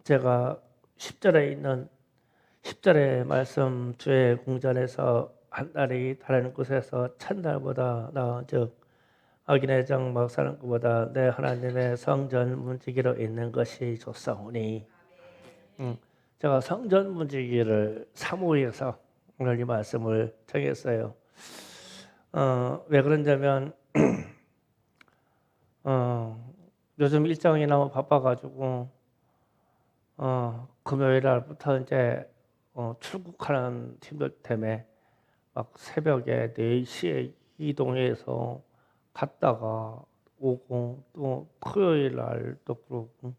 제가 10절에 있는 10절의 말씀 주의 궁전에서 한 달이 다른 곳에서 천달보다 나은 즉 악인의 장막 사는 것보다 내 하나님의 성전 문지기로 있는 것이 좋사오니 제가 성전 문지기를 사모해서 오늘 이 말씀을 정했어요. 왜 그런냐면 요즘 일정이 너무 바빠가지고 금요일 날부터 이제 출국하는 팀들 때문에 막 새벽에 4시에 이동해서 갔다가 오고 또 토요일 날도 그렇고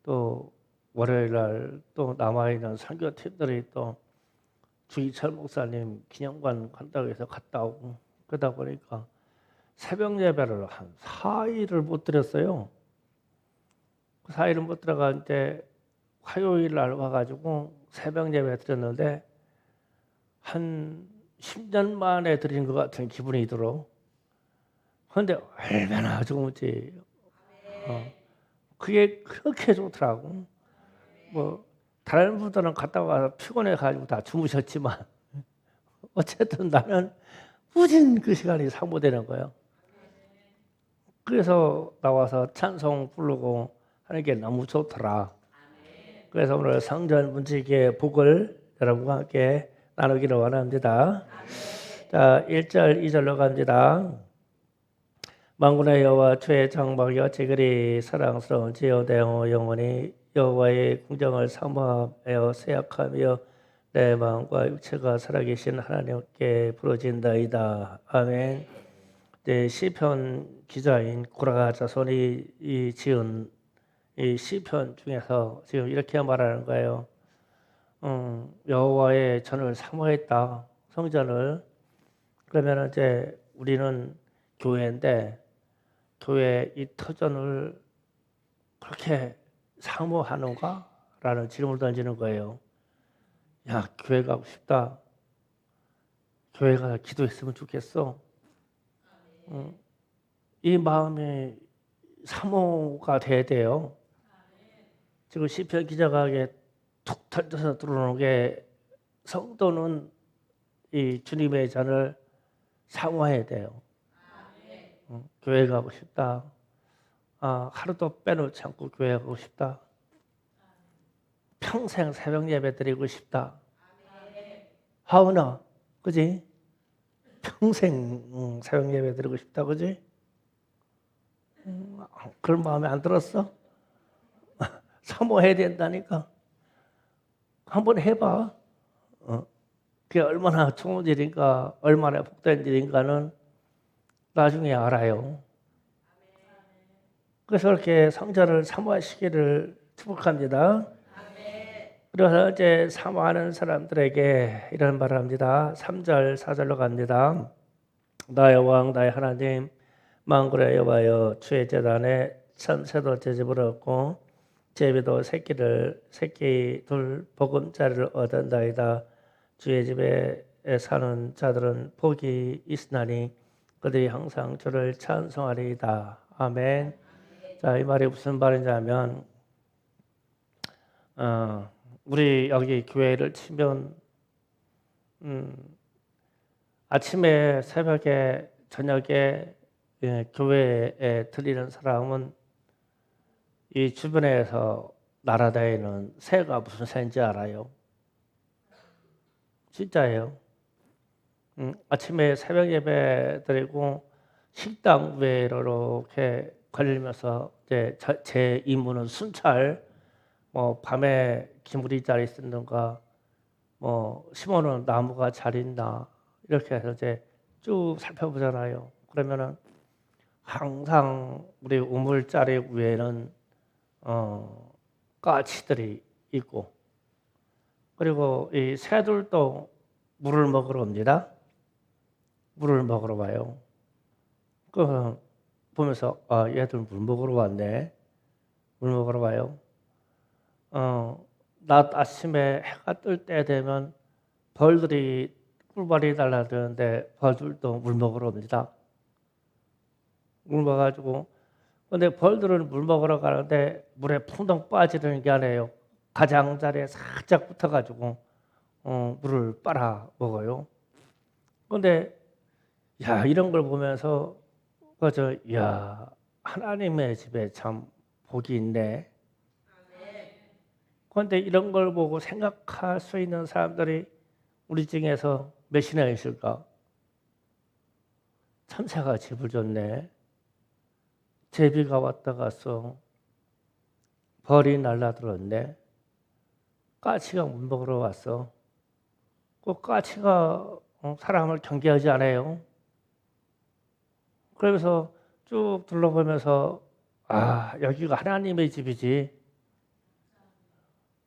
또 월요일 날 또 남아있는 선교팀들이 또 주기철 목사님 기념관 간다고 해서 갔다 오고 그러다 보니까 새벽 예배를 한 4일을 못 드렸어요. 4일을 못 들어가는데 화요일 날 와가지고 새벽 예배 드렸는데 한 10년 만에 드린 것 같은 기분이 들어. 그런데 얼마나 좋은지 그게 그렇게 좋더라고. 뭐 다른 분들은 갔다 와서 피곤해가지고 다 주무셨지만 어쨌든 나는 무진 그 시간이 사모되는 거예요. 그래서 나와서 찬송 부르고 하는 게 너무 좋더라. 그래서 오늘 성전 문지기의 복을 여러분과 함께 나누기를 원합니다. 자, 1절, 2절로 갑니다. 만군의 여호와 주의 장막이여 지그리 사랑스러운지요 내 영혼이 여호와의 궁정을 사모하며 세약하며 내 마음과 육체가 살아계신 하나님께 부르짖나이다. 아멘. 네, 시편 기자인 고라 자손이 지은 이 시편 중에서 지금 이렇게 말하는 거예요. 여호와의 전을 사모했다. 성전을. 그러면 이제 우리는 교회인데 교회 이 터전을 그렇게 사모하는가? 라는 질문을 던지는 거예요. 야, 교회 가고 싶다. 교회 가서 기도했으면 좋겠어. 이 마음이 사모가 돼야 돼요. 지금 시편 기자가 툭 던져서 들어오는 게 성도는 이 주님의 잔을 사모해야 돼요. 교회 가고 싶다. 하루도 빼놓지 않고 교회 가고 싶다. 평생 새벽 예배 드리고 싶다. 하은아, 그지? 평생 새벽 예배 드리고 싶다, 그지? 그런 마음에 안 들었어? 사모해야 된다니까. 한번 해봐. 그게 얼마나 좋은 일인가, 얼마나 복된 일인가는 나중에 알아요. 그래서 이렇게 성전을 사모하시기를 축복합니다. 그래서 이제 사모하는 사람들에게 이런 말을 합니다. 3절, 4절로 갑니다. 나의 왕, 나의 하나님, 만군의 여호와여, 주의 제단에 참새도 제 집을 얻고 제비도 새끼 둘 보금자리를 얻은다이다. 주의 집에 사는 자들은 복이 있으나니 그들이 항상 주를 찬송하리이다. 아멘. 자, 이 말이 무슨 말이냐면 우리 여기 교회를 치면 아침에 새벽에 저녁에 교회에 들리는 사람은 이 주변에서 날아다니는 새가 무슨 새인지 알아요? 진짜예요. 아침에 새벽 예배 드리고 식당 외로 이렇게 걸리면서 이제 제 임무는 순찰, 뭐 밤에 기물이 잘 있는가, 뭐 심어놓은 나무가 잘 있나 이렇게 해서 이제 쭉 살펴보잖아요. 그러면은 항상 우리 우물자리 위에는 까치들이 있고 그리고 이 새들도 물을 먹으러 옵니다. 물을 먹으러 와요. 그 보면서 얘들 물 먹으러 왔네. 물 먹으러 와요. 낮 아침에 해가 뜰 때 되면 벌들이 꿀벌이 달라드는데 벌들도 물 먹으러 옵니다. 물 먹어가지고 근데 벌들은 물 먹으러 가는데 물에 풍덩 빠지는 게 아니에요. 가장자리에 살짝 붙어가지고 물을 빨아 먹어요. 그런데 이런 걸 보면서 하나님의 집에 참 복이 있네. 그런데 이런 걸 보고 생각할 수 있는 사람들이 우리 중에서 몇이나 있을까? 참새가 집을 줬네. 제비가 왔다 갔어. 벌이 날라들었네. 까치가 물 먹으러 왔어. 그 까치가 사람을 경계하지 않아요. 그러면서 쭉 둘러보면서 여기가 하나님의 집이지.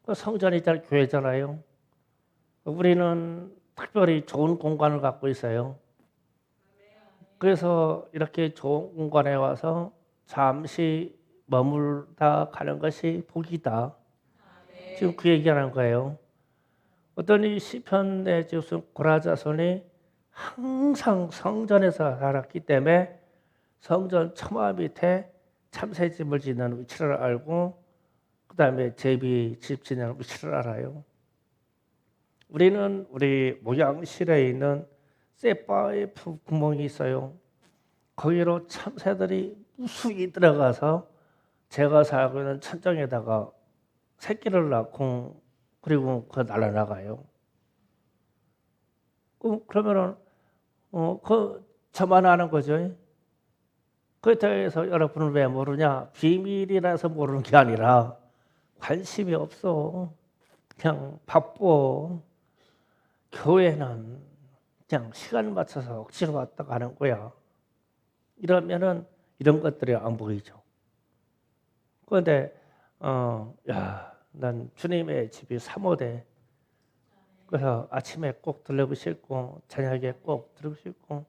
그 성전이 잘 교회잖아요. 우리는 특별히 좋은 공간을 갖고 있어요. 그래서 이렇게 좋은 공간에 와서 잠시 머물다 가는 것이 복이다. 지금 그 얘기하는 거예요. 어떤 이 시편의 고라자손이 항상 성전에서 살았기 때문에 성전 처마 밑에 참새집을 짓는 위치를 알고 그 다음에 제비 집 짓는 위치를 알아요. 우리는 우리 모양실에 있는 쇠바의 구멍이 있어요. 거기로 참새들이 무수히 들어가서 제가 살고 있는 천정에다가 새끼를 낳고 그리고 날아나가요. 그러면은 저만 아는 거죠. 그렇다고 해서 여러분은 왜 모르냐? 비밀이라서 모르는 게 아니라 관심이 없어. 그냥 바빠. 교회는 그냥 시간 맞춰서 억지로 왔다 가는 거야. 이러면은 이런 것들이 안 보이죠. 그런데 난 주님의 집이 사모돼. 그래서 아침에 꼭 들르고 싶고 저녁에 꼭 들르고 싶고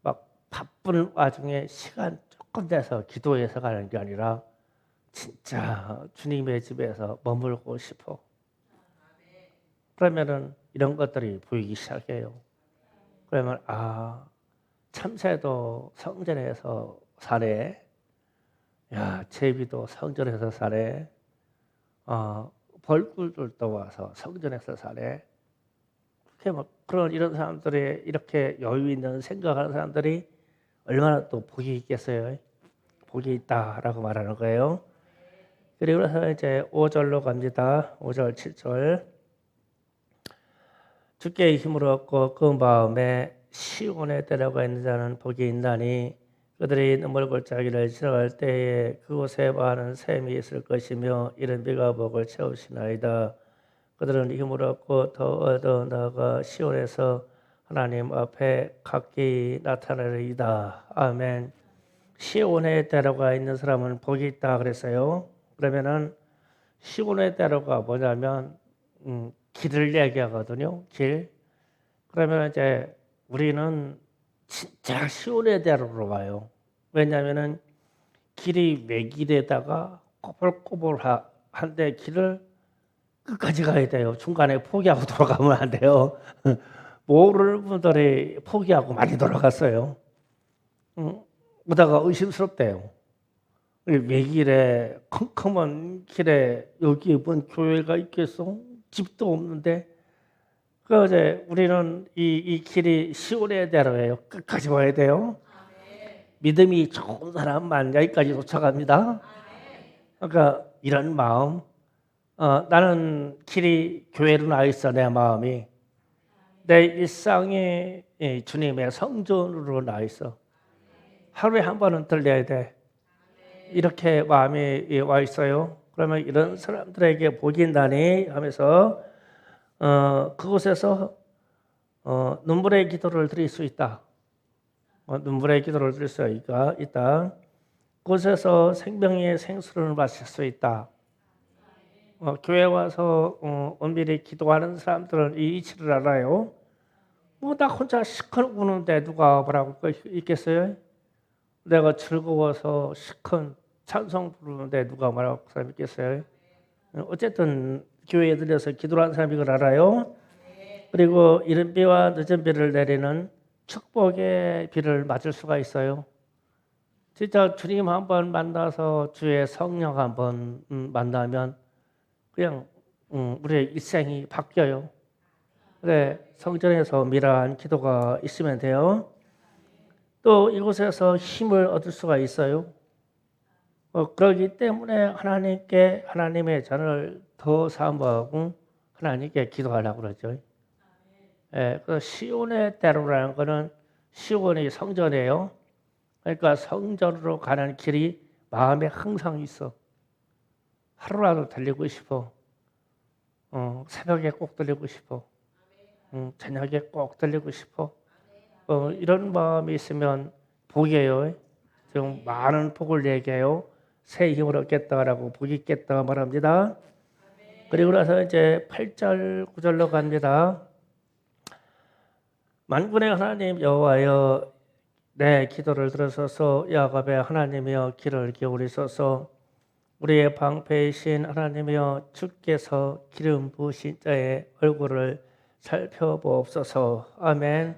막 바쁜 와중에 시간 조금 내서 기도해서 가는 게 아니라 진짜 주님의 집에서 머물고 싶어. 그러면은 이런 것들이 보이기 시작해요. 그러면 참새도 성전에서 사네. 제비도 성전에서 사네. 벌꿀들도 와서 성전에서 사네. 그런 이런 사람들이 이렇게 여유 있는 생각하는 사람들이 얼마나 또 복이 있겠어요. 복이 있다라고 말하는 거예요. 그리고 나서 이제 5절로 갑니다. 5절, 7절. 주께 힘을 얻고 그 마음에 시온에 데려가 있는 자는 복이 있나니 그들이 눈물골짜기를 지나갈 때에 그곳에 많은 샘이 있을 것이며 이른 비가 복을 채우시나이다. 그들은 힘을 얻고 더 얻어 나아가 시온에서 하나님 앞에 각기 나타나리이다. 아멘. 시온에 데려가 있는 사람은 복이 있다 그랬어요. 그러면은 시온에 데려가 뭐냐면 길을 얘기하거든요. 길. 그러면 이제 우리는 진짜 시온에 데려가요. 왜냐하면은 길이 외길에다가 꼬불꼬불한데 길을 끝까지 가야 돼요. 중간에 포기하고 돌아가면 안 돼요. 모르는 분들이 포기하고 많이 돌아갔어요. 그러다가 의심스럽대요. 외길에 컴컴한 길에 여기 뭔 교회가 있겠어? 집도 없는데. 그래서 우리는 이 길이 시온의 대로예요. 끝까지 와야 돼요. 믿음이 좋은 사람만 여기까지 도착합니다. 그러니까 이런 마음. 나는 길이 교회로 나와 있어. 내 마음이. 내 일상이 주님의 성전으로 나와 있어. 하루에 한 번은 들려야 돼. 이렇게 마음이 와 있어요. 그러면 이런 사람들에게 복이 있나니 하면서 그곳에서 눈물의 기도를 드릴 수 있다. 눈물의 기도를 드릴 수 있다. 그곳에서 생명의 생수를 마실 수 있다. 교회 와서 은밀히 기도하는 사람들은 이 이치를 알아요. 나 혼자 시큰 우는데 누가 뭐라고 있겠어요? 내가 즐거워서 시큰 찬송 부르는데 누가 뭐라고 사람 있겠어요? 어쨌든 교회에 들려서 기도를 하는 사람이 이걸 알아요. 그리고 이른 비와 늦은 비를 내리는 축복의 비를 맞을 수가 있어요. 진짜 주님 한번 만나서 주의 성령 한번 만나면 그냥 우리의 일생이 바뀌어요. 그래, 성전에서 미라한 기도가 있으면 돼요. 또 이곳에서 힘을 얻을 수가 있어요. 그렇기 때문에 하나님께 하나님의 전을 더 사모하고 하나님께 기도하려고 그러죠. 예, 그 시온의 때로라는 것은 시온이 성전이에요. 그러니까 성전으로 가는 길이 마음에 항상 있어. 하루라도 달리고 싶어. 새벽에 꼭 들리고 싶어. 저녁에 꼭 들리고 싶어. 이런 마음이 있으면 복이에요. 지금 많은 복을 얘기해요. 새 힘을 얻겠다라고 복 있겠다 말합니다. 그리고 나서 이제 8절 9절로 갑니다. 만군의 하나님 여호와여 내 기도를 들으소서. 야곱의 하나님이여 귀를 기울이소서. 우리의 방패이신 하나님이여 주께서 기름 부으신 자의 얼굴을 살펴보옵소서. 아멘.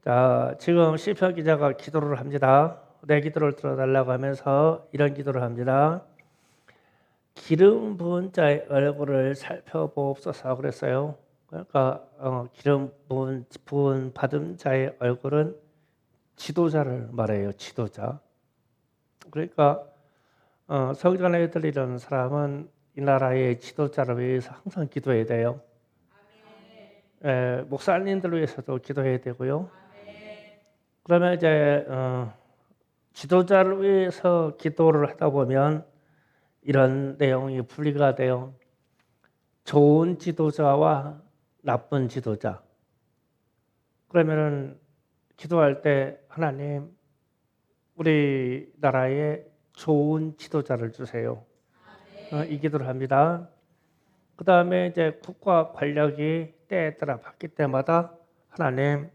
자, 지금 시편 기자가 기도를 합니다. 내 기도를 들어달라고 하면서 이런 기도를 합니다. 기름 부은 자의 얼굴을 살펴보옵소서 그랬어요. 그러니까 기름 부은 받은 자의 얼굴은 지도자를 말해요. 지도자. 그러니까 성전에 들리는 사람은 이 나라의 지도자를 위해서 항상 기도해야 돼요. 목사님들 위해서도 기도해야 되고요. 그러면 이제 지도자를 위해서 기도를 하다 보면 이런 내용이 분리가 돼요. 좋은 지도자와 나쁜 지도자. 그러면은 기도할 때 하나님 우리나라에 좋은 지도자를 주세요. 이 기도를 합니다. 그 다음에 이제 국가 권력이 때에 따라 바뀔 때마다 하나님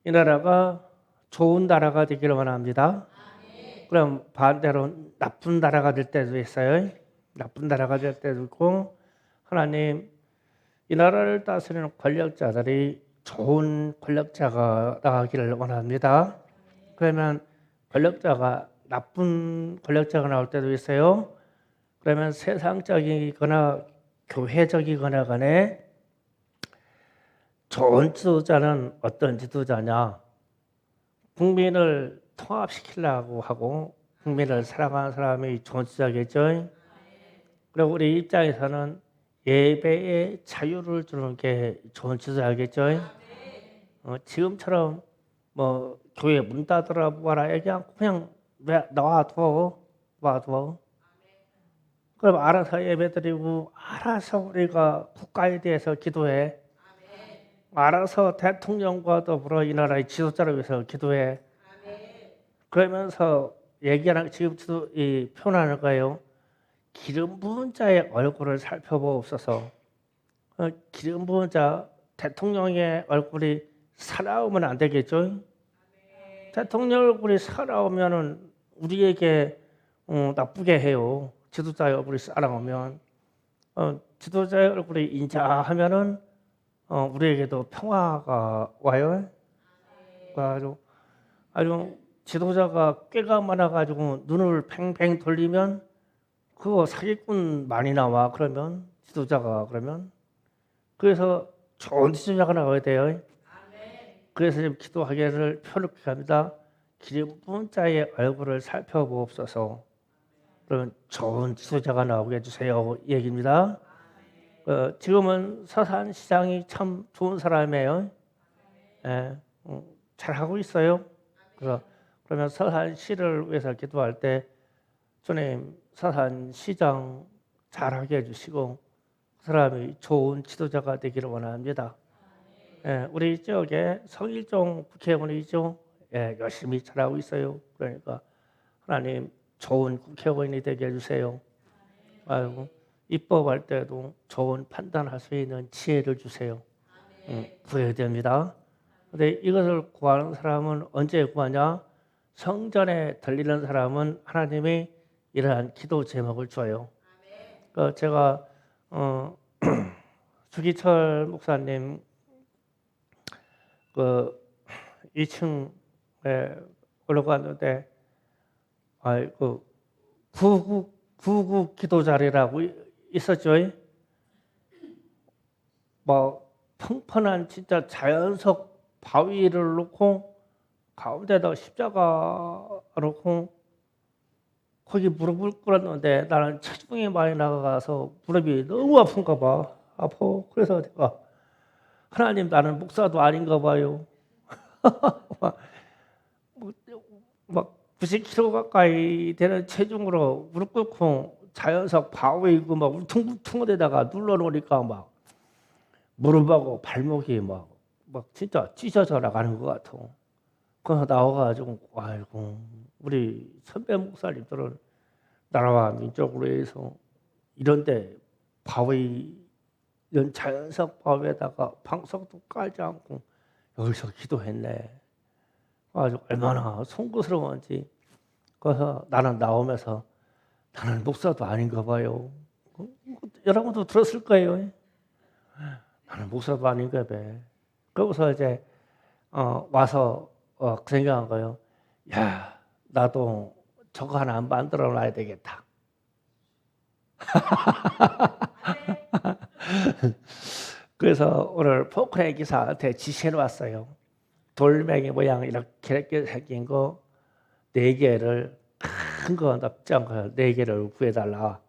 이 나라가 좋은 나라가 되기를 원합니다. 그럼 반대로 나쁜 나라가 될 때도 있어요. 나쁜 나라가 될 때도 있고 하나님 이 나라를 다스리는 권력자들이 좋은 권력자가 나가기를 원합니다. 그러면 권력자가 나쁜 권력자가 나올 때도 있어요. 그러면 세상적이거나 교회적이거나 간에 좋은 지도자는 어떤 지도자냐? 국민을 통합시키려고 하고 국민을 사랑하는 사람이 좋은 지도자겠죠. 그리고 우리 입장에서는 예배의 자유를 주는 게 좋은 지도자겠죠. 지금처럼 뭐 교회 문 닫으라 뭐라 그냥 놔둬. 그럼 알아서 예배드리고 알아서 우리가 국가에 대해서 기도해. 알아서 대통령과 더불어 이 나라의 지도자를 위해서 기도해. 그러면서 얘기하는 지금 이 표현하는 거예요. 기름 부은 자의 얼굴을 살펴보옵소서. 기름 부은 자 대통령의 얼굴이 살아오면 안 되겠죠. 대통령 얼굴이 살아오면은 우리에게 나쁘게 해요. 지도자의 얼굴이 살아오면 지도자의 얼굴이 인자하면은 우리에게도 평화가 와요. 아주 지도자가 꾀가 많아가지고 눈을 팽팽 돌리면 그거 사기꾼 많이 나와. 그러면 지도자가 그러면 그래서 좋은 지도자가 나와야 돼요. 그래서 지금 기도하기를 표롭게 합니다. 기름 부은 자의 얼굴을 살펴보옵소서. 그러면 좋은 지도자가 나오게 해주세요. 이 얘기입니다. 지금은 서산시장이 참 좋은 사람이에요. 잘하고 있어요. 그러면 서산시를 위해서 기도할 때 주님 서산시장 잘하게 해주시고 그 사람이 좋은 지도자가 되기를 원합니다. 우리 지역에 성일종 국회의원이죠. 열심히 잘하고 있어요. 그러니까 하나님 좋은 국회의원이 되게 해주세요. 아이고 입법할 때도 좋은 판단할 수 있는 지혜를 주세요. 구해야 됩니다. 근데 이것을 구하는 사람은 언제 구하냐? 성전에 들리는 사람은 하나님이 이러한 기도 제목을 줘요. 제가 주기철 목사님 그 2층에 올라갔는데 구국 기도 자리라고 있었죠. 뭐 평평한 진짜 자연석 바위를 놓고 가운데다가 십자가 놓고 거기 무릎을 꿇었는데 나는 체중이 많이 나가서 무릎이 너무 아픈가 봐. 아파. 그래서 내가 하나님 나는 목사도 아닌가 봐요. 막 90kg 가까이 되는 체중으로 무릎 꿇고 자연석 바위고 막 울퉁불퉁한데다가 눌러놓으니까 막 무릎하고 발목이 막 진짜 찢어져 나가는 것 같아. 그래서 나와가지고 아이고 우리 선배 목사님들은 나라와 민족으로 해서 이런데 바위 이런 자연석 바위에다가 방석도 깔지 않고 여기서 기도했네. 아주 얼마나 송구스러운지. 그래서 나는 나오면서 나는 목사도 아닌가 봐요. 여러분도 들었을 거예요. 나는 목사도 아닌가 봐. 그러고서 이제 와서 그 생각한 거예요. 야, 나도 저거 하나 만들어 놔야 되겠다. 그래서 오늘 포크레인 기사한테 지시해 놨어요. 돌멩이 모양 이렇게 생긴 거 4개를 큰 거 납작한 거 4개를 구해달라.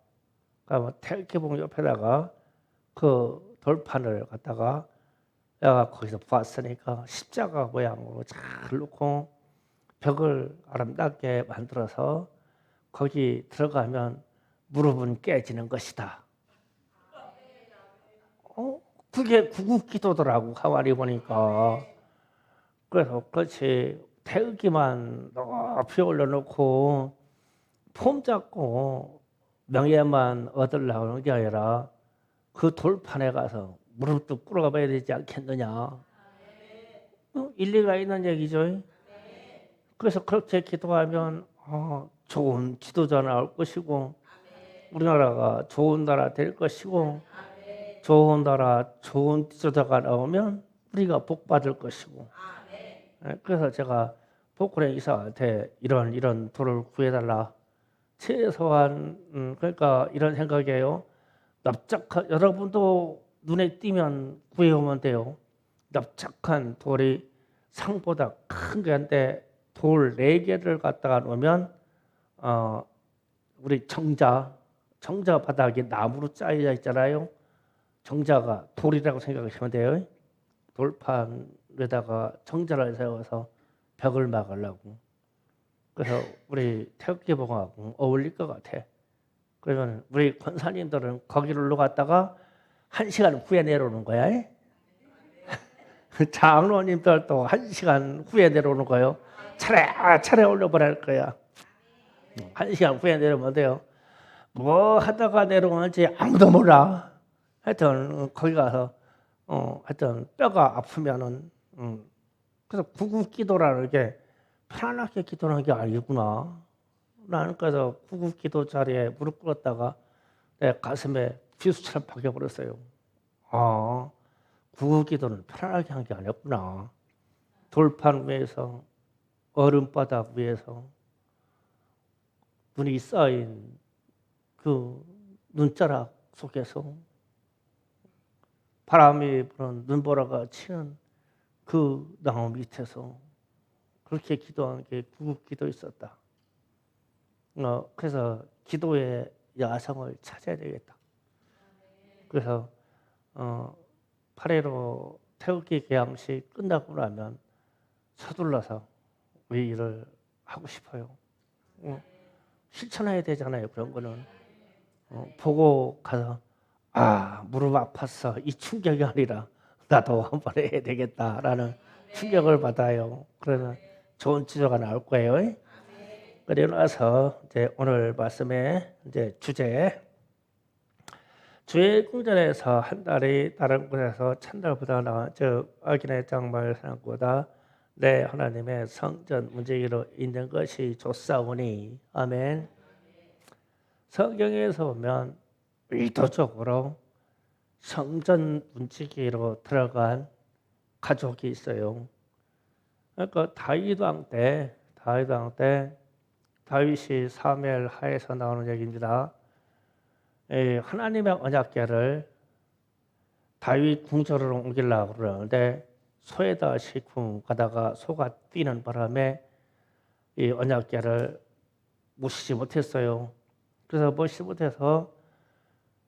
그러면 태극기봉 옆에다가 그 돌판을 갖다가 내가 거기서 봤으니까 십자가 모양으로 잘 놓고 벽을 아름답게 만들어서 거기 들어가면 무릎은 깨지는 것이다. 그게 구국기도더라고 가만히 보니까. 그래서 그렇지 태극기만 높이 올려놓고 폼 잡고 명예만 얻으려고 하는 게 아니라 그 돌판에 가서 무릎도 꿇어가 봐야 되지 않겠느냐. 일리가 있는 얘기죠. 그래서 그렇게 기도하면 좋은 지도자 나올 것이고 우리나라가 좋은 나라 될 것이고 좋은 나라 좋은 지도자가 나오면 우리가 복 받을 것이고. 그래서 제가 포크레인 이사한테 이런 돌을 구해달라. 최소한 그러니까 이런 생각이에요. 납작한 여러분도 눈에 띄면 구해오면 돼요. 납작한 돌이 상보다 큰 게 한데 돌 4개를 갖다가 놓으면 우리 정자 바닥이 나무로 짜여 있잖아요. 정자가 돌이라고 생각하시면 돼요. 돌판에다가 정자를 세워서 벽을 막으려고. 그래서 우리 태극기봉하고 어울릴 것 같아. 그러면 우리 권사님들은 거기로 갔다가 1시간 후에 내려오는 거야. 장로님들도 1시간 후에 내려오는 거예요. 차례 올려보낼 거야. 1시간 후에 내려오면 돼요. 뭐 하다가 내려오는지 아무도 몰라. 하여튼 거기 가서 하여튼 뼈가 아프면은 그래서 구국기도라는 게 편안하게 기도하는 게 아니구나. 나는 그래서 구국기도 자리에 무릎 꿇었다가 내 가슴에 비수처럼 박혀버렸어요. 구국기도는 편안하게 한 게 아니었구나. 돌판 위에서 얼음바닥 위에서 눈이 쌓인 그 눈자락 속에서 바람이 부는 눈보라가 치는 그 나무 밑에서 그렇게 기도하는 게 구국기도 있었다. 그래서 기도의 야성을 찾아야 되겠다. 그래서 8.15 태극기 개항식 끝나고 나면 서둘러서 이 일을 하고 싶어요. 실천해야 되잖아요. 그런 거는 보고 가서 무릎 아팠어. 이 충격이 아니라 나도 한번 해야 되겠다라는 충격을 받아요. 그러면 좋은 지도가 나올 거예요. 그리고 나서 이제 오늘 말씀의 이제 주제 주의 궁전에서 한 달이 다른 곳에서 천달보다 나은 즉 악인의 장막을 사랑보다 내 하나님의 성전 문지기로 있는 것이 좋사오니 아멘. 성경에서 보면 의도적으로 성전 문지기로 들어간 가족이 있어요. 그러니까 다윗 왕 때 다윗이 사무엘 하에서 나오는 얘기입니다. 하나님의 언약궤를 다윗 궁전으로 옮기려고 그러는데 소에다 싣고 가다가 소가 뛰는 바람에 이 언약궤를 모시지 못했어요. 그래서 모시지 못해서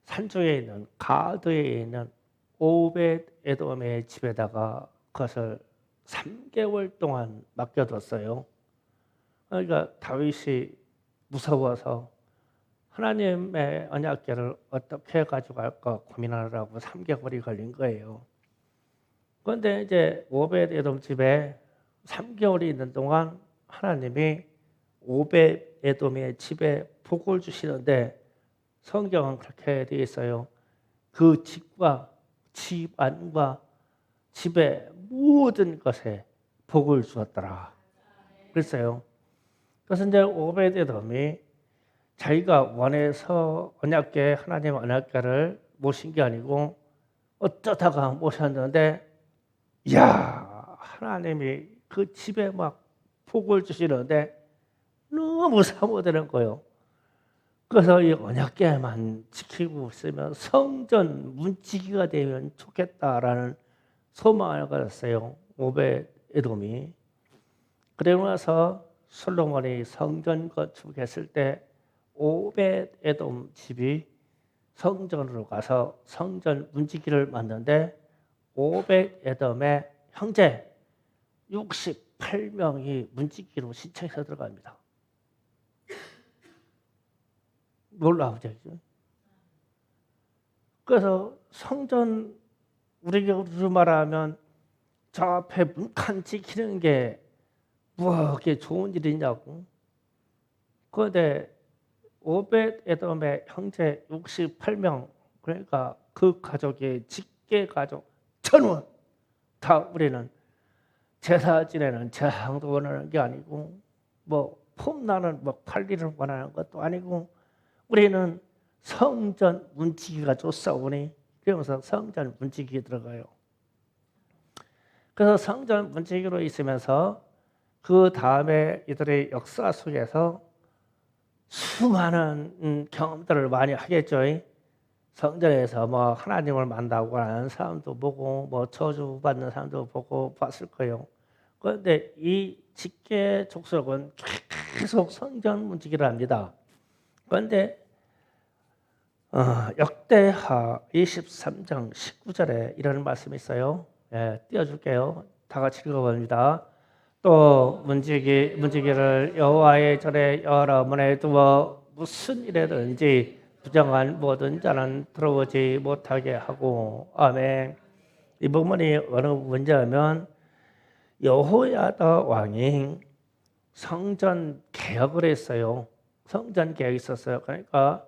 산중에 있는 가드에 있는 오벳 에돔의 집에다가 그것을 3개월 동안 맡겨뒀어요. 그러니까 다윗이 무서워서 하나님의 언약궤를 어떻게 가져갈까 고민하느라고 3개월이 걸린 거예요. 그런데 이제 오벳 에돔 집에 3개월이 있는 동안 하나님이 오벳 에돔의 집에 복을 주시는데 성경은 그렇게 되어 있어요. 그 집과 집안과 집의 모든 것에 복을 주었더라. 그랬어요. 그래서 이제 오벳 에돔이 자기가 원해서 언약궤 하나님 언약궤를 모신 게 아니고 어쩌다가 모셨는데 이야 하나님이 그 집에 막 복을 주시는데 너무 사모되는 거예요. 그래서 이 언약궤만 지키고 있으면 성전 문지기가 되면 좋겠다라는 소망을 가졌어요. 오벳 에돔이. 그러고 나서 솔로몬이 성전 건축했을 때 오벳 에돔 집이 성전으로 가서 성전 문지기를 만드는데 오벳 에돔의 형제 68명이 문지기로 신청해서 들어갑니다. 놀라우죠. 그래서 성전 우리가 말하면 저 앞에 문칸 지키는 게 뭐게 좋은 일이냐고. 그런데 오벳 에돔의 형제 68명 그러니까 그 가족의 직계 가족 전원 다 우리는 제사 지내는 제사장도 원하는 게 아니고 뭐 폼나는 뭐 관리를 원하는 것도 아니고 우리는 성전 문지기가 좋사오니 그러면서 성전 문지기에 들어가요. 그래서 성전 문지기로 있으면서 그 다음에 이들의 역사 속에서 수많은 경험들을 많이 하겠죠. 성전에서 뭐 하나님을 만나고 하는 사람도 보고 뭐 저주 받는 사람도 보고 봤을 거예요. 그런데 이 직계 족속은 계속 성전 문지기를 합니다. 그런데 역대하 23장 19절에 이런 말씀이 있어요. 띄워줄게요. 다 같이 읽어봅니다. 또 문지기를 여호와의 전에 여러 문에 두어 무슨 일에든지 부정한 모든 자는 들어오지 못하게 하고 아멘. 이 부분이 어느 부분이냐면 여호야다 왕이 성전 개혁을 했어요. 성전 개혁이 있었어요. 그러니까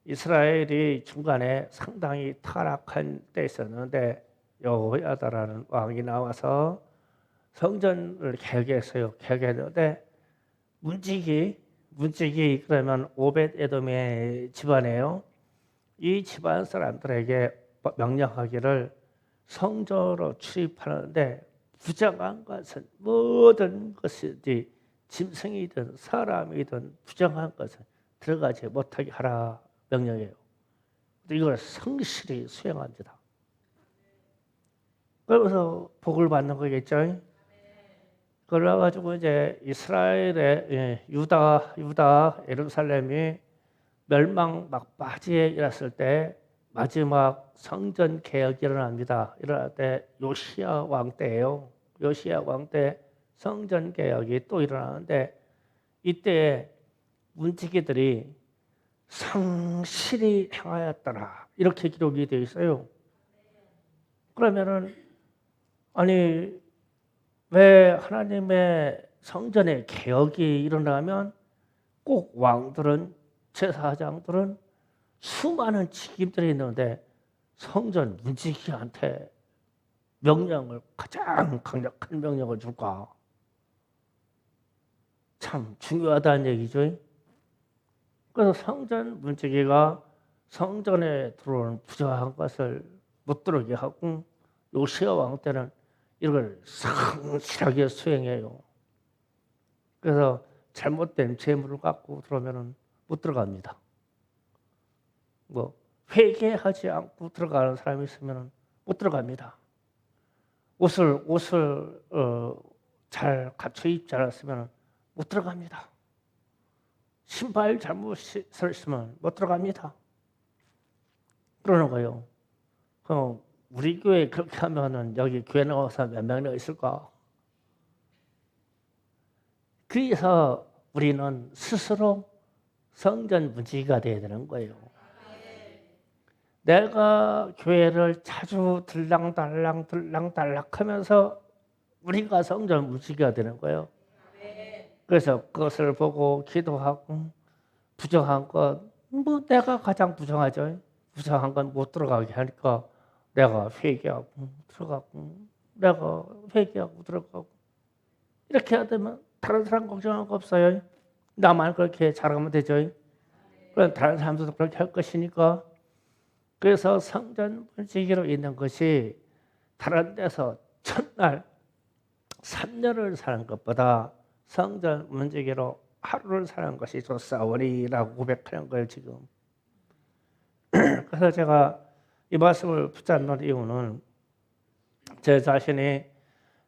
이스라엘이 중간에 상당히 타락한 때 있었는데 여호야다라는 왕이 나와서 성전을 개혁했어요. 개혁했는데 문지기 그러면 오벳 에돔의 집안이에요. 이 집안 사람들에게 명령하기를 성전으로 출입하는데 부정한 것은 모든 것이지 짐승이든 사람이든 부정한 것은 들어가지 못하게 하라 명령해요. 이걸 성실히 수행합니다. 그래서 복을 받는 거겠죠. 그래가지고 이제 이스라엘의 유다 예루살렘이 멸망 막바지에 일었을 때 마지막 성전 개혁이 일어납니다. 일어날 때 요시야 왕 때예요. 요시야 왕 때 성전 개혁이 또 일어나는데 이때 문지기들이 성실히 행하였더라 이렇게 기록이 되어 있어요. 그러면은 아니 왜 하나님의 성전의 개혁이 일어나면 꼭 왕들은 제사장들은 수많은 직임들이 있는데 성전 문지기한테 명령을 가장 강력한 명령을 줄까? 참 중요하다는 얘기죠. 그래서 성전 문지기가 성전에 들어오는 부정한 것을 못 들어오게 하고 요시야 왕 때는 이걸 성실하게 수행해요. 그래서 잘못된 재물을 갖고 들어오면 못 들어갑니다. 뭐 회개하지 않고 들어가는 사람이 있으면 못 들어갑니다. 옷을 잘 갖춰 입지 않았으면 못 들어갑니다. 신발 잘못 신었으면 못 들어갑니다. 그러는 거예요. 우리 교회 그렇게 하면은 여기 교회 나와서 몇 명이나 있을까? 그래서 우리는 스스로 성전 문지기가 되어야 되는 거예요. 내가 교회를 자주 들랑달랑 하면서 우리가 성전 문지기가 되는 거예요. 그래서 그것을 보고 기도하고 부정한 것, 뭐 내가 가장 부정하죠. 부정한 건 못 들어가게 하니까 내가 회개하고 들어가고 내가 회개하고 들어가고 이렇게 해야 되면 다른 사람 걱정할 거 없어요. 나만 그렇게 잘하면 되죠. 그럼 다른 사람들도 그렇게 할 것이니까. 그래서 성전 문지기로 있는 것이 다른 데서 첫날 3년을 사는 것보다 성전 문지기로 하루를 사는 것이 좋사오니라고 고백하는 거예요, 지금. 그래서 제가 이 말씀을 붙잡는 이유는 제 자신이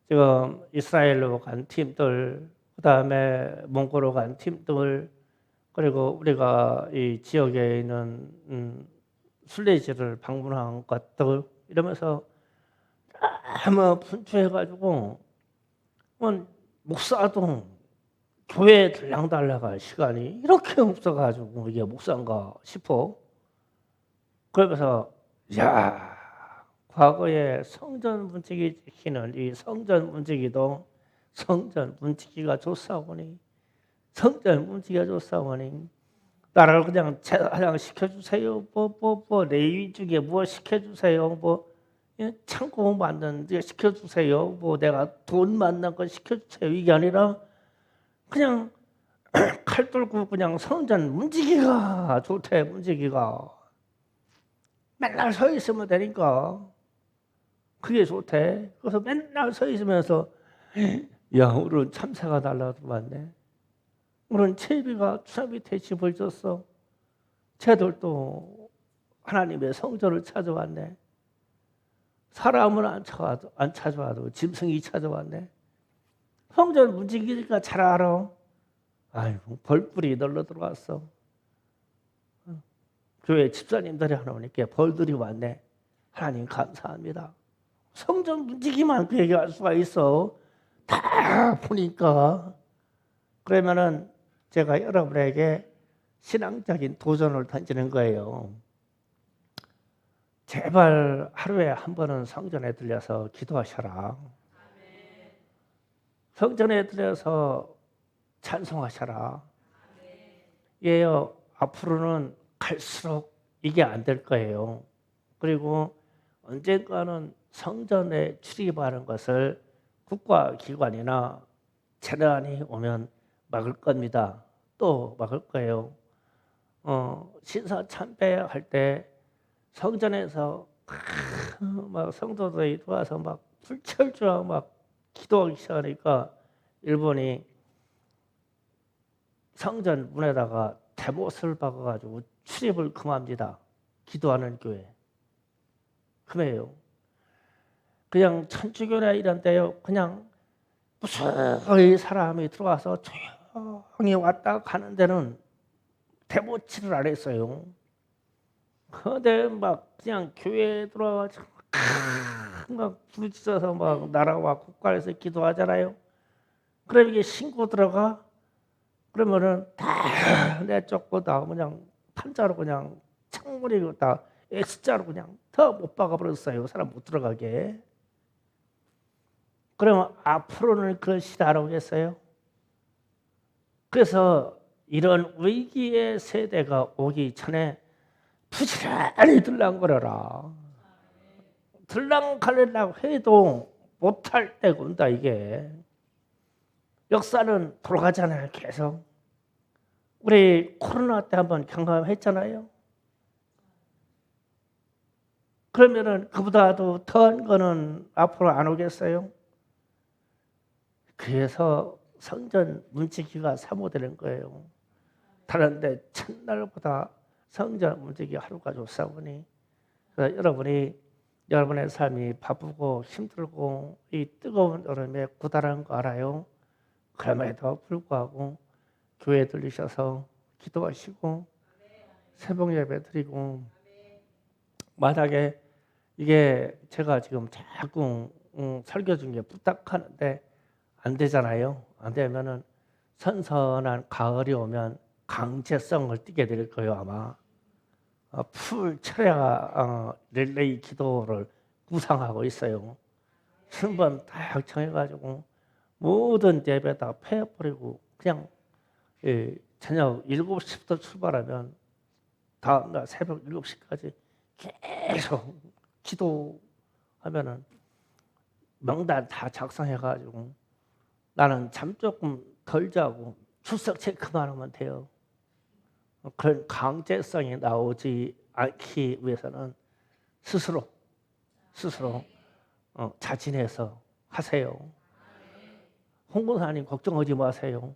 지금 이스라엘로 간 팀들, 그 다음에 몽골로 간 팀들, 그리고 우리가 이 지역에 있는 순례지를 방문한 것들 이러면서 너무 분주해가지고 목사도 교회에 들랑달라갈 시간이 이렇게 없어가지고 이게 목사인가 싶어. 그러면서 야, 과거에 성전 문지기 지키는 이 성전 문지기도 성전 문지기가 좋사오니 성전 문지기가 좋사오니 나를 그냥 시켜주세요. 레위 중에 뭐 시켜주세요. 뭐 창고 만드는 데 시켜주세요. 뭐 내가 돈 만난 거 시켜주세요. 이게 아니라 그냥 칼 들고 그냥 성전 문지기가 좋대. 문지기가 맨날 서 있으면 되니까 그게 좋대. 그래서 맨날 서 있으면서 야, 오늘은 참새가 날라들어왔네. 오늘은 채비가 주사 밑에 집을 졌어. 쟤들도 하나님의 성전을 찾아왔네. 사람은 안 찾아와도 짐승이 찾아왔네. 성전 문지기니까 잘 알아. 아이고, 벌꿀이 널러 들어왔어. 교회 집사님들이 하나님께 벌들이 왔네. 하나님 감사합니다. 성전 문지기만 그 얘기할 수가 있어. 다 보니까. 그러면은 제가 여러분에게 신앙적인 도전을 던지는 거예요. 제발 하루에 한 번은 성전에 들려서 기도하셔라. 성전에 들려서 찬송하셔라. 예요, 앞으로는 갈수록 이게 안 될 거예요. 그리고 언젠가는 성전에 출입하는 것을 국가기관이나 재난이 오면 막을 겁니다. 또 막을 거예요. 신사 참배할 때 성전에서 막 성도들이 들어와서 막 불철주하고 막 기도하기 시작하니까 일본이 성전 문에다가 대못을 박아가지고 출입을 금합니다. 기도하는 교회. 금해요. 그냥 천주교나 이런 데요. 그냥 무수히 사람이 들어와서 조용히 왔다 가는 데는 대못질을 안 했어요. 그런데 막 그냥 교회에 들어와가지고 막 부르짖어서 막 나라와 국가에서 기도하잖아요. 그럼 이게 신고 들어가? 그러면은 다 내쫓고 다 그냥 판자로 그냥 창문이 다 X자로 그냥 더 못 박아버렸어요. 사람 못 들어가게. 그러면 앞으로는 그런 시대 알아오겠어요? 그래서 이런 위기의 세대가 오기 전에 부지런히 들랑거려라. 들랑거리려고 해도 못할 때가 온다 이게. 역사는 돌아가잖아요 계속. 우리 코로나 때 한번 경험했잖아요. 그러면은 그보다도 더한 거는 앞으로 안 오겠어요? 그래서 성전 문지기가 사모되는 거예요. 다른데 첫날보다 성전 문지기 하루가 좋사오니 여러분이 여러분의 삶이 바쁘고 힘들고 이 뜨거운 여름에 고달한 거 알아요? 그럼에도 불구하고 교회에 들리셔서 기도하시고 새벽 예배 드리고, 만약에 이게 제가 지금 자꾸 설교 중에 부탁하는데 안 되잖아요. 안 되면은 선선한 가을이 오면 강제성을 띠게 될 거예요 아마. 풀 철야 릴레이 기도를 구상하고 있어요. 순번 딱 정해가지고 모든 예배 다 패버리고 그냥 저녁 7시부터 출발하면 다음날 새벽 7시까지 계속 기도하면은 명단 다 작성해가지고 나는 잠 조금 덜 자고 출석 체크만 하면 돼요. 그런 강제성이 나오지 않기 위해서는 스스로 자진해서 하세요. 홍보사님 걱정하지 마세요.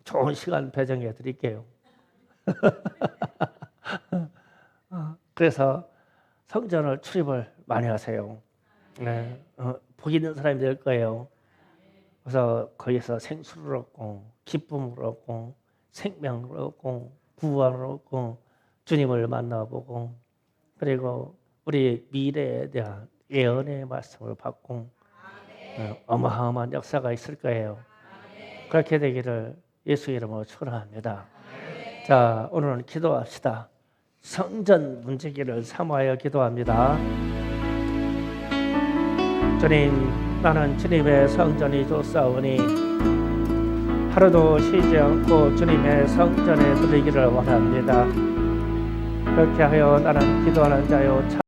좋은 시간 배정해 드릴게요. 그래서 성전을 출입을 많이 하세요. 네, 복 있는 사람이 될 거예요. 그래서 거기서 생수를 얻고 기쁨을 얻고 생명을 얻고 구원을 얻고 주님을 만나보고, 그리고 우리 미래에 대한 예언의 말씀을 받고 어마어마한 역사가 있을 거예요. 그렇게 되기를 예수 이름으로 축원합니다. 자, 오늘은 기도합시다. 성전 문제기를 삼하여 기도합니다. 주님, 나는 주님의 성전이 좋사오니 하루도 쉬지 않고 주님의 성전에 들리기를 원합니다. 그렇게 하여 나는 기도하는 자요